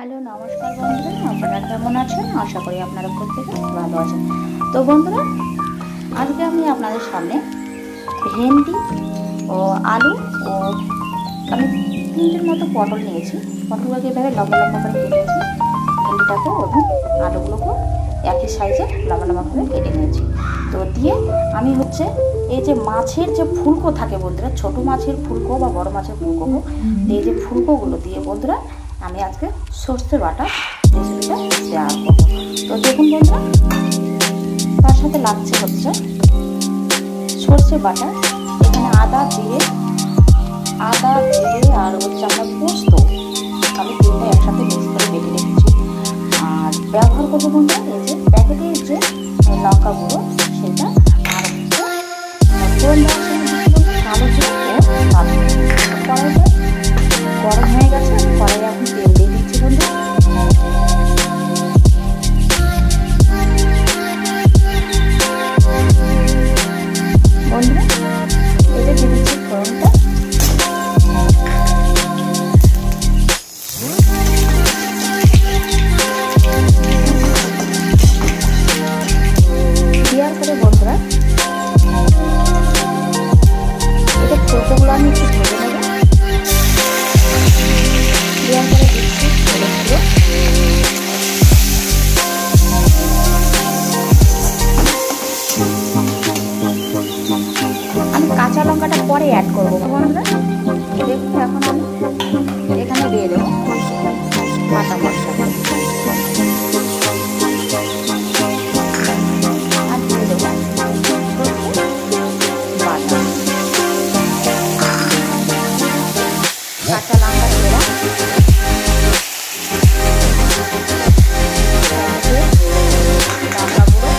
Hello নমস্কার বন্ধুরা, আপনারা কেমন আছেন? আশা করি আপনারা প্রত্যেকে ভালো আছেন। তো বন্ধুরা, আজকে আমি আপনাদের সামনে ভেন্ডি ও আলু ও আমি 3টের মতো পটল নিয়েছি। পটলগুলোকে এভাবে লম্বা লম্বা করে কেটেছি, ভেন্ডিটাকেও এবং আলুগুলোকেও একই সাইজে লম্বা লম্বা করে কেটে নিয়েছি। তো দিয়ে আমি এই যে মাছের যে ফুলকো থাকে বন্ধুরা, ছোটো মাছের ফুলকো বা বড় মাছের ফুলকো হোক, এই যে ফুলকোগুলো দিয়ে বন্ধুরা আমি আজকে সর্ষে বাটা রেসিপিটা শেয়ার করবো। তো দেখুন বন্ধুরা, তার সাথে লাগছে সর্ষে বাটা। এখানে আদা জিরে আর আমরা পোস্ত আমি 3টা একসাথে মিক্স করে বেটে রেখেছি। আর ব্যবহার করবো বন্ধুরা এই যে প্যাকেটের যে লঙ্কা গুঁড়ো সেটা, আর ফোড়ন দেওয়ার সময় কালো জিরে ও কড়াইটা গরম হয়ে গেছে। কড়াই এখন তেল দিয়ে দিচ্ছি বন্ধুরা। এতে দিয়ে দিচ্ছি ফোড়নটা। দেওয়ার পরে বন্ধুরা এটা ফুলকোগুলো আমি একটু ভেজে নেব। দেওয়ার পরে দিচ্ছি আমি কাঁচা লঙ্কাটা পরে অ্যাড করবো বন্ধুরা। দেখুন এখন আমি এখানে দিয়ে দেবো বাটা মশলা আর দিয়ে দেবো বাটা, কাঁচা লঙ্কা দিয়ে দেবো, লঙ্কা গুঁড়ো,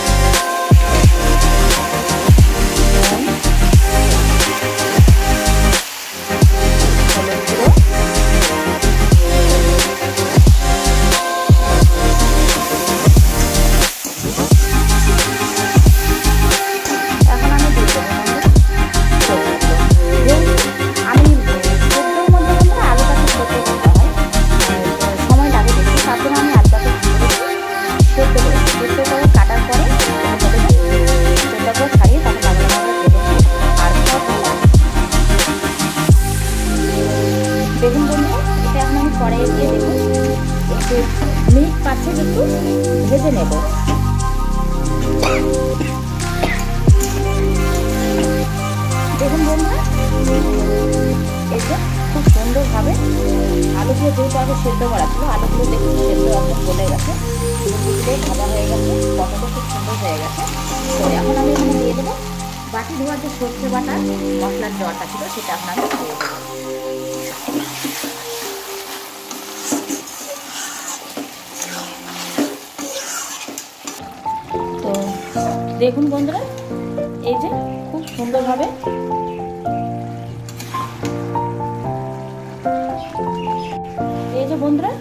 দেখুন বন্ধুরা এটা এখন আমি কড়াইয়ে দিয়ে দেবো। একটু মিনিট 5 একটু ভেজে নেব। দেখুন বন্ধুরা এই যে খুব সুন্দরভাবে আলুগুলো যেহেতু আগে সেদ্ধ করা ছিল, আলুগুলো দেখুন সেদ্ধ একদম গলে গেছে, দুধে ভাজা হয়ে গেছে, পটলও খুব সুন্দর হয়ে গেছে। তো এখন আমি এখানে দিয়ে দেবো বাটি ধোয়ার যে সর্ষে বাটা মশলার জলটা ছিল সেটা এখন আমি দিয়ে দেবো। তো দেখুন বন্ধুরা এই যে খুব সুন্দরভাবে এই যে বন্ধুরা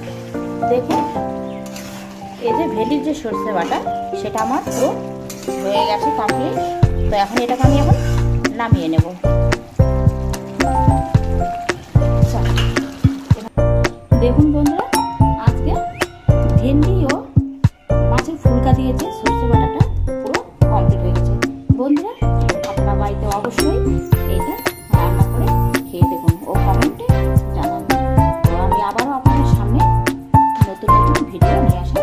দেখুন এই যে ভেন্ডির যে সর্ষে বাটা সেটা আমার পুরো হয়ে গেছে কমপ্লিট। তো এখন এটাকে আমি এখন নামিয়ে নেব। দেখুন বন্ধুরা আজকে ভেন্ডি ও মাছের ফুলকা দিয়ে যে সর্ষে বাটাটা পুরো কমপ্লিট হয়ে গেছে। বন্ধুরা আপনারা বাড়িতে অবশ্যই এইটা রান্না করে খেয়ে দেখুন ও কমেন্টে জানাবেন। তো আমি আবারও আপনাদের সামনে নতুন নতুন ভিডিও নিয়ে আসা